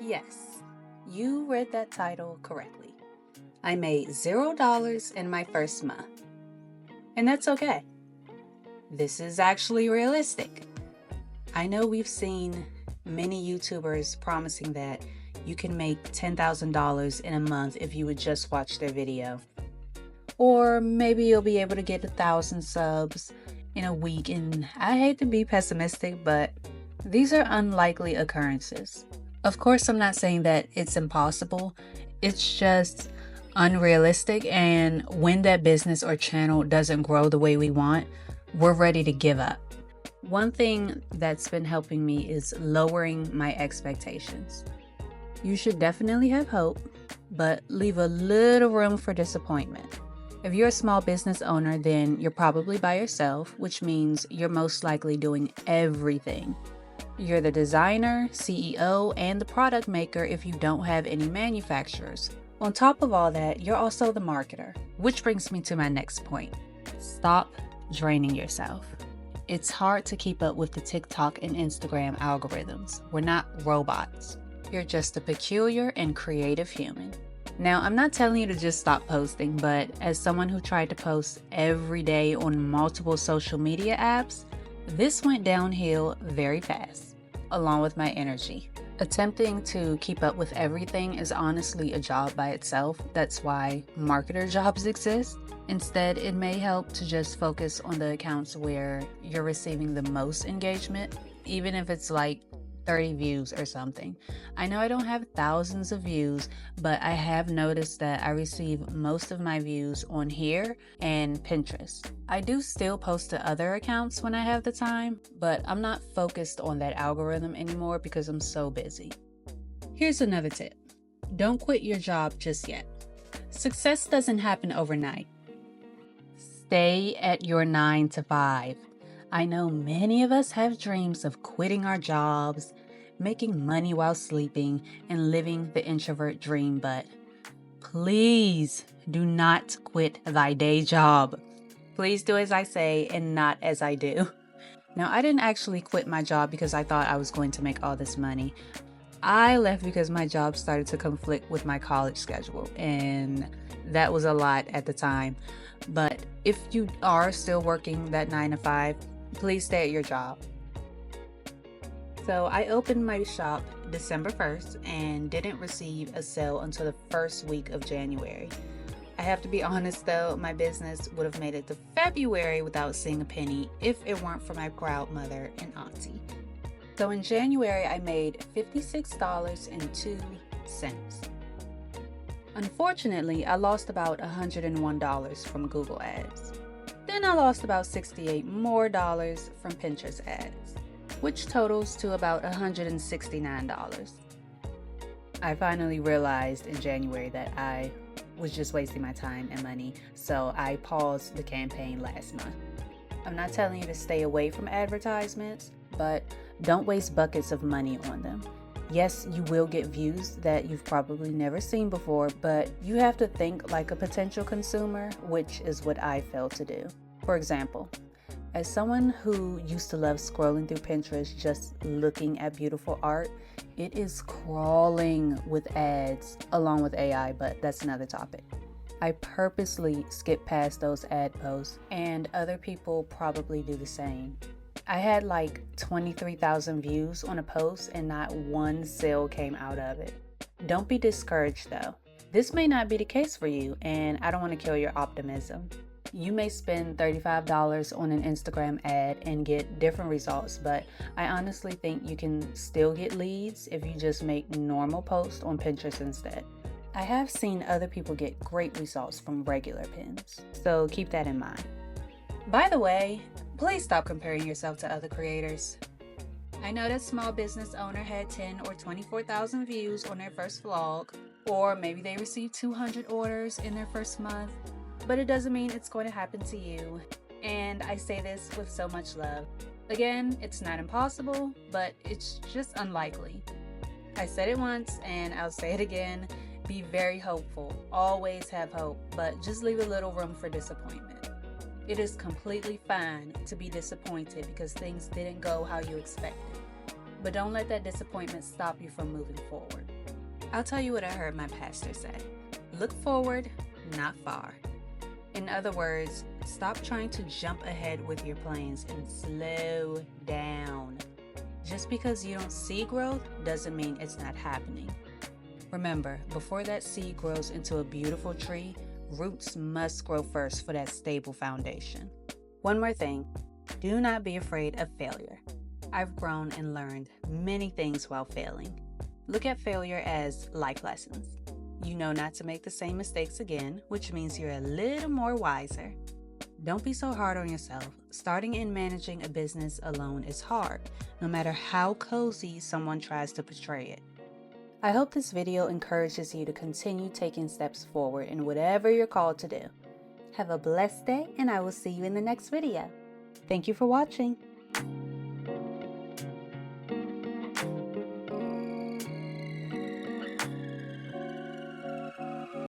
Yes, you read that title correctly. I made $0 in my first month. And that's okay. This is actually realistic. I know we've seen many YouTubers promising that you can make $10,000 in a month if you would just watch their video. Or maybe you'll be able to get 1,000 subs in a week. And I hate to be pessimistic, but these are unlikely occurrences. Of course, I'm not saying that it's impossible. It's just unrealistic. And when that business or channel doesn't grow the way we want, we're ready to give up. One thing that's been helping me is lowering my expectations. You should definitely have hope, but leave a little room for disappointment. If you're a small business owner, then you're probably by yourself, which means you're most likely doing everything. You're the designer, CEO, and the product maker if you don't have any manufacturers. On top of all that, you're also the marketer, which brings me to my next point. Stop draining yourself. It's hard to keep up with the TikTok and Instagram algorithms. We're not robots. You're just a peculiar and creative human. Now, I'm not telling you to just stop posting, but as someone who tried to post every day on multiple social media apps, this went downhill very fast, along with my energy. Attempting to keep up with everything is honestly a job by itself. That's why marketer jobs exist. Instead, it may help to just focus on the accounts where you're receiving the most engagement, even if it's like 30 views or something. I know I don't have thousands of views, but I have noticed that I receive most of my views on here and Pinterest. I do still post to other accounts when I have the time, but I'm not focused on that algorithm anymore because I'm so busy. Here's another tip. Don't quit your job just yet. Success doesn't happen overnight. Stay at your 9 to 5. I know many of us have dreams of quitting our jobs, making money while sleeping, and living the introvert dream, but please do not quit thy day job. Please do as I say and not as I do. Now, I didn't actually quit my job because I thought I was going to make all this money. I left because my job started to conflict with my college schedule, and that was a lot at the time. But if you are still working that 9 to 5, please stay at your job. So I opened my shop December 1st and didn't receive a sale until the first week of January. I have to be honest though, my business would have made it to February without seeing a penny if it weren't for my proud mother and auntie. So in January, I made $56.02. Unfortunately, I lost about $101 from Google ads. Then I lost about $68 more from Pinterest ads, which totals to about $169. I finally realized in January that I was just wasting my time and money, so I paused the campaign last month. I'm not telling you to stay away from advertisements, but don't waste buckets of money on them. Yes, you will get views that you've probably never seen before, but you have to think like a potential consumer, which is what I failed to do. For example, as someone who used to love scrolling through Pinterest just looking at beautiful art, it is crawling with ads along with AI, but that's another topic. I purposely skip past those ad posts, and other people probably do the same. I had like 23,000 views on a post and not one sale came out of it. Don't be discouraged though. This may not be the case for you, and I don't want to kill your optimism. You may spend $35 on an Instagram ad and get different results, but I honestly think you can still get leads if you just make normal posts on Pinterest instead. I have seen other people get great results from regular pins, so keep that in mind. By the way, please stop comparing yourself to other creators. I know that small business owner had 10 or 24,000 views on their first vlog, or maybe they received 200 orders in their first month, but it doesn't mean it's going to happen to you. And I say this with so much love. Again, it's not impossible, but it's just unlikely. I said it once and I'll say it again. Be very hopeful. Always have hope, but just leave a little room for disappointment. It is completely fine to be disappointed because things didn't go how you expected. but don't let that disappointment stop you from moving forward. I'll tell you what I heard my pastor say. Look forward, not far. In other words, stop trying to jump ahead with your plans and slow down. Just because you don't see growth doesn't mean it's not happening. Remember, before that seed grows into a beautiful tree, roots must grow first for that stable foundation. One more thing, do not be afraid of failure. I've grown and learned many things while failing. Look at failure as life lessons. You know not to make the same mistakes again, which means you're a little more wiser. Don't be so hard on yourself. Starting and managing a business alone is hard, no matter how cozy someone tries to portray it. I hope this video encourages you to continue taking steps forward in whatever you're called to do. Have a blessed day, and I will see you in the next video. Thank you for watching.